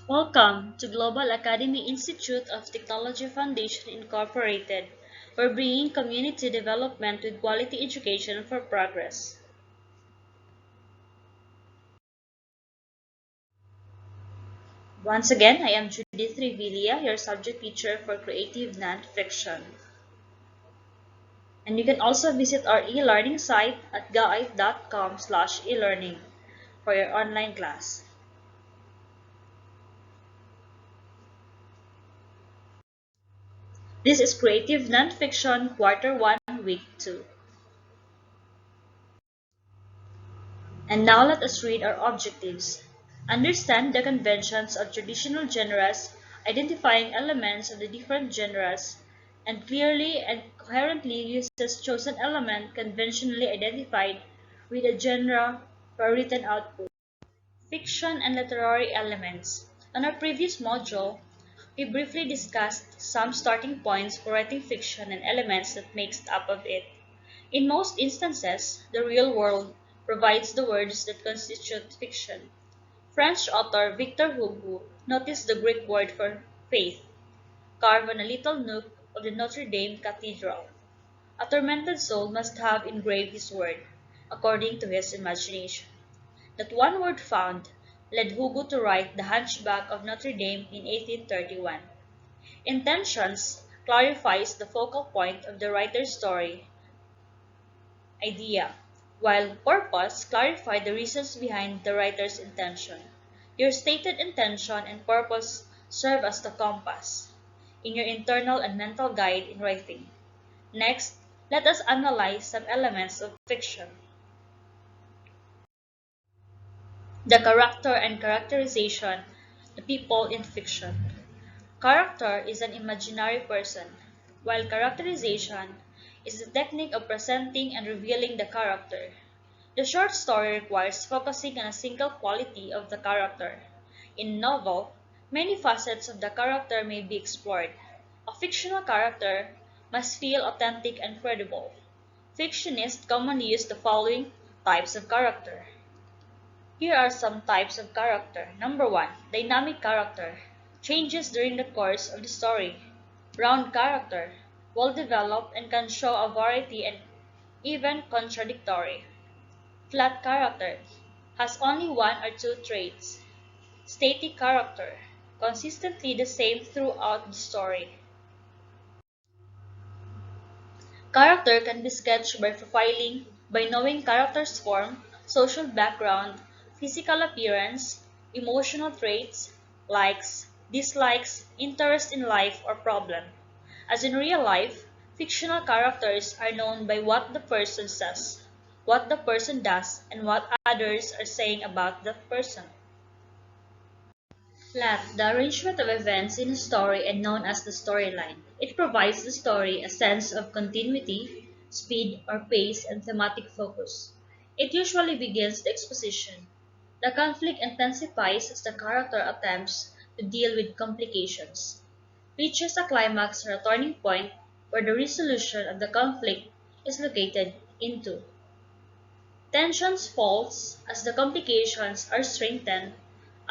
Welcome to Global Academy Institute of Technology Foundation Incorporated. We're bringing community development with quality education for progress. Once again, I am Judith Revilla, your subject teacher for creative nonfiction. And you can also visit our e-learning site at gaif.com/elearning for your online class. This is Creative Nonfiction Quarter 1, Week 2. And now let us read our objectives. Understand the conventions of traditional genres, identifying elements of the different genres, and clearly and coherently uses chosen element conventionally identified with a genre for written output. Fiction and literary elements. On our previous module, we briefly discussed some starting points for writing fiction and elements that makes up of it. In most instances, the real world provides the words that constitute fiction. French author Victor Hugo noticed the Greek word for faith, carved on a little nook of the Notre Dame Cathedral. A tormented soul must have engraved his word, according to his imagination. That one word found led Hugo to write The Hunchback of Notre Dame in 1831. Intentions clarifies the focal point of the writer's story idea, while purpose clarifies the reasons behind the writer's intention. Your stated intention and purpose serve as the compass in your internal and mental guide in writing. Next, let us analyze some elements of fiction. The character and characterization, the people in fiction. Character is an imaginary person, while characterization is the technique of presenting and revealing the character. The short story requires focusing on a single quality of the character. In novel, many facets of the character may be explored. A fictional character must feel authentic and credible. Fictionists commonly use the following types of character. Here are some types of character. Number 1. Dynamic character. Changes during the course of the story. Round character. Well developed and can show a variety and even contradictory. Flat character. Has only one or two traits. Static character. Consistently the same throughout the story. Character can be sketched by profiling, by knowing character's form, social background, physical appearance, emotional traits, likes, dislikes, interest in life or problem. As in real life, fictional characters are known by what the person says, what the person does, and what others are saying about the person. Flat, the arrangement of events in a story and known as the storyline. It provides the story a sense of continuity, speed or pace, and thematic focus. It usually begins the exposition. The conflict intensifies as the character attempts to deal with complications. Reaches a climax or a turning point where the resolution of the conflict is located into. Tensions falls as the complications are strengthened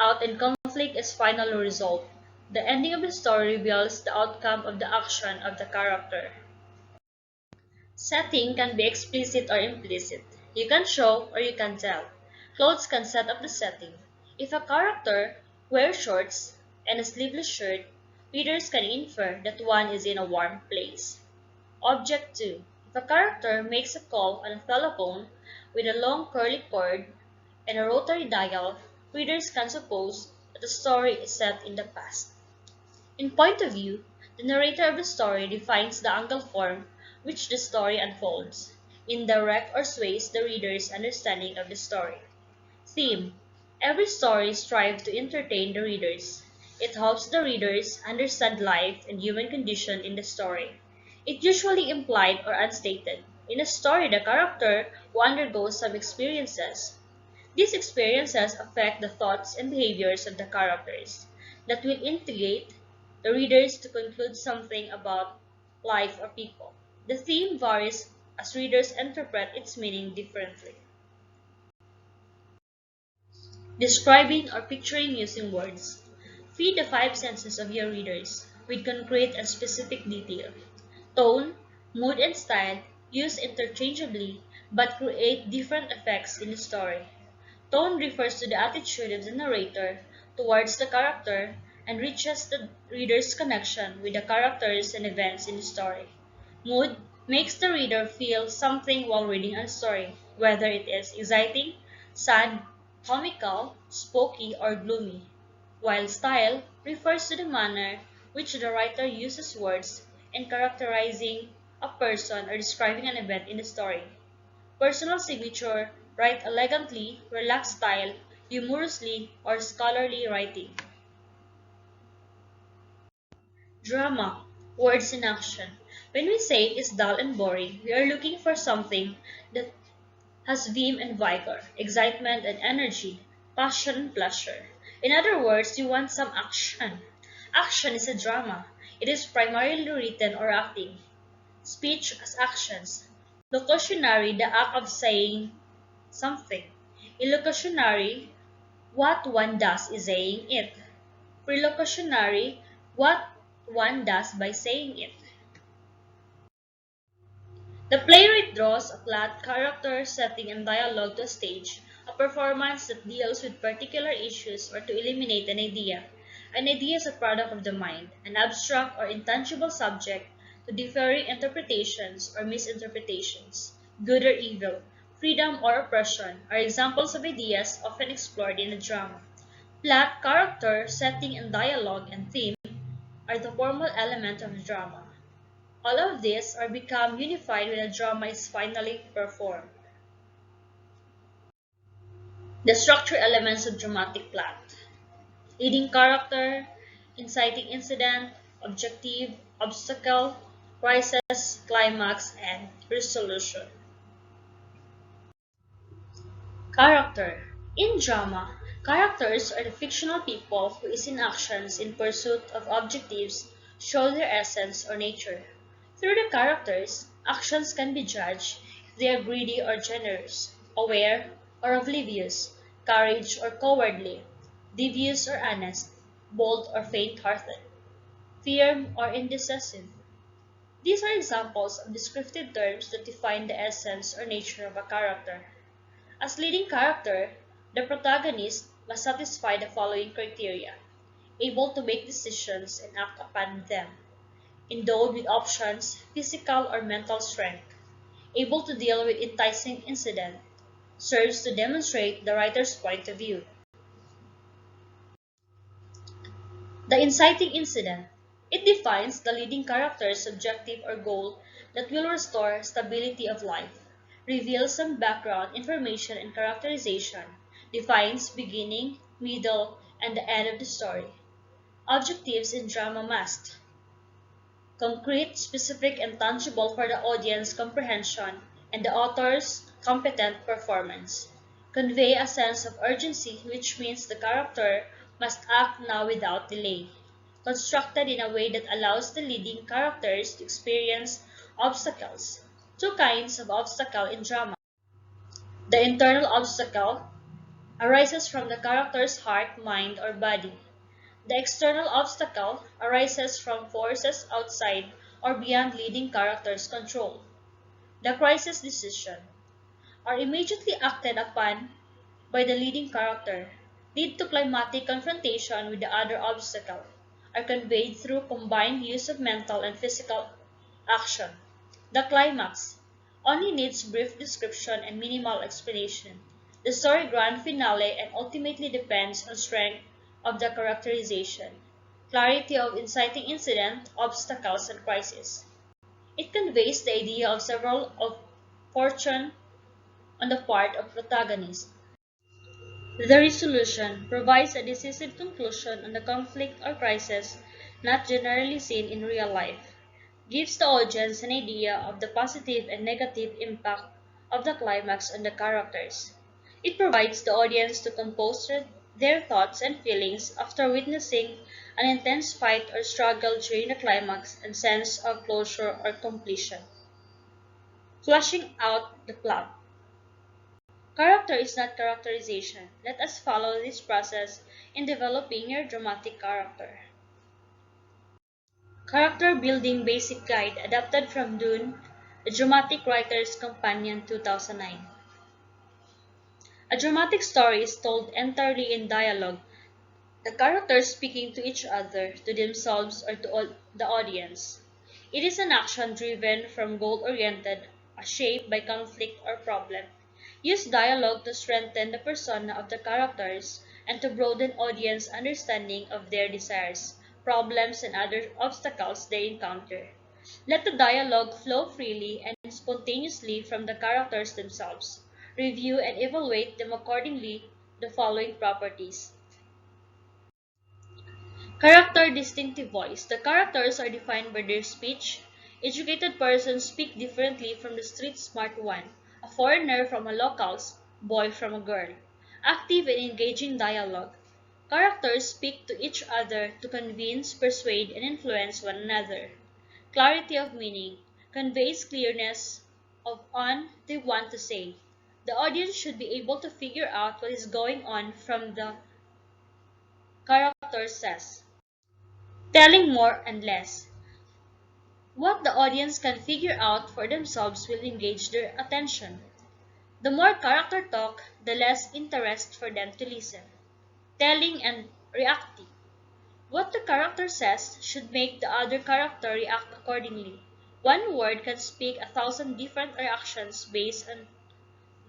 out and conflict is finally resolved. The ending of the story reveals the outcome of the action of the character. Setting can be explicit or implicit. You can show or you can tell. Clothes can set up the setting. If a character wears shorts and a sleeveless shirt, readers can infer that one is in a warm place. Object 2. If a character makes a call on a telephone with a long curly cord and a rotary dial, readers can suppose that the story is set in the past. In point of view, the narrator of the story defines the angle form which the story unfolds, indirect or sways the reader's understanding of the story. Theme. Every story strives to entertain the readers. It helps the readers understand life and human condition in the story. It usually implied or unstated. In a story, the character will undergo some experiences. These experiences affect the thoughts and behaviors of the characters that will instigate the readers to conclude something about life or people. The theme varies as readers interpret its meaning differently. Describing or picturing using words. Feed the five senses of your readers with concrete and specific detail. Tone, mood, and style use interchangeably but create different effects in the story. Tone refers to the attitude of the narrator towards the character and reaches the reader's connection with the characters and events in the story. Mood makes the reader feel something while reading a story, whether it is exciting, sad, comical, spooky, or gloomy. While style refers to the manner which the writer uses words in characterizing a person or describing an event in the story. Personal signature, write elegantly, relaxed style, humorously, or scholarly writing. Drama, words in action. When we say it is dull and boring, we are looking for something that has vim and vigor, excitement and energy, passion and pleasure. In other words, you want some action. Action is a drama. It is primarily written or acting. Speech as actions. Locutionary, the act of saying something. Illocutionary, what one does is saying it. Prelocutionary, what one does by saying it. The playwright draws a plot, character, setting, and dialogue to a stage, a performance that deals with particular issues or to eliminate an idea. An idea is a product of the mind, an abstract or intangible subject to differing interpretations or misinterpretations. Good or evil, freedom or oppression are examples of ideas often explored in a drama. Plot, character, setting, and dialogue and theme are the formal element of the drama. All of these are become unified when a drama is finally performed. The structure elements of dramatic plot. Leading character, inciting incident, objective, obstacle, crisis, climax, and resolution. Character. In drama, characters are the fictional people who is in actions in pursuit of objectives show their essence or nature. Through the characters, actions can be judged if they are greedy or generous, aware or oblivious, courage or cowardly, devious or honest, bold or faint-hearted, firm or indecisive. These are examples of descriptive terms that define the essence or nature of a character. As leading character, the protagonist must satisfy the following criteria: able to make decisions and act upon them, endowed with options, physical or mental strength, able to deal with enticing incident, serves to demonstrate the writer's point of view. The inciting incident. It defines the leading character's objective or goal that will restore stability of life, reveals some background information and characterization, defines beginning, middle, and the end of the story. Objectives in drama must concrete, specific, and tangible for the audience comprehension and the author's competent performance. Convey a sense of urgency, which means the character must act now without delay. Constructed in a way that allows the leading characters to experience obstacles. Two kinds of obstacle in drama. The internal obstacle arises from the character's heart, mind, or body. The external obstacle arises from forces outside or beyond leading character's control. The crisis decision are immediately acted upon by the leading character, lead to climatic confrontation with the other obstacle, are conveyed through combined use of mental and physical action. The climax only needs brief description and minimal explanation. The story grand finale and ultimately depends on strength of the characterization, clarity of inciting incident, obstacles, and crisis. It conveys the idea of several of fortune on the part of protagonist. The resolution provides a decisive conclusion on the conflict or crisis not generally seen in real life, gives the audience an idea of the positive and negative impact of the climax on the characters. It provides the audience to compose their thoughts and feelings after witnessing an intense fight or struggle during the climax and sense of closure or completion. Fleshing out the plot. Character is not characterization. Let us follow this process in developing your dramatic character. Character Building Basic Guide adapted from Dune, The Dramatic Writer's Companion 2009. A dramatic story is told entirely in dialogue, the characters speaking to each other, to themselves, or to the audience. It is an action driven from goal-oriented, shaped by conflict or problem. Use dialogue to strengthen the persona of the characters and to broaden audience understanding of their desires, problems, and other obstacles they encounter. Let the dialogue flow freely and spontaneously from the characters themselves. Review and evaluate them accordingly the following properties. Character distinctive voice. The characters are defined by their speech. Educated persons speak differently from the street smart one, a foreigner from a locals, boy from a girl. Active and engaging dialogue. Characters speak to each other to convince, persuade, and influence one another. Clarity of meaning conveys clearness of on they want to say. The audience should be able to figure out what is going on from the character says. Telling more and less. What the audience can figure out for themselves will engage their attention. The more character talk, the less interest for them to listen. Telling and reacting. What the character says should make the other character react accordingly. One word can speak 1,000 different reactions based on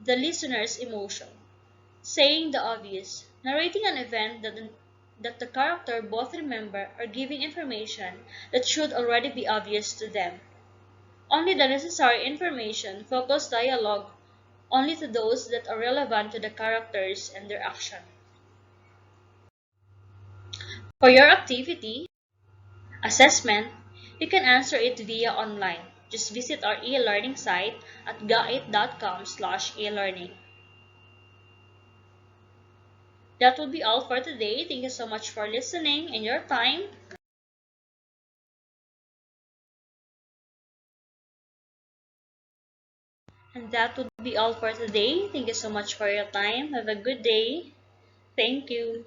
the listener's emotion. Saying the obvious. Narrating an event that the character both remember or giving information that should already be obvious to them. Only the necessary information, focus dialogue only to those that are relevant to the characters and their action. For your activity assessment, you can answer it via online. Just visit our e-learning site at gait.com/elearning. That will be all for today. Thank you so much for listening and your time. And that would be all for today. Thank you so much for your time. Have a good day. Thank you.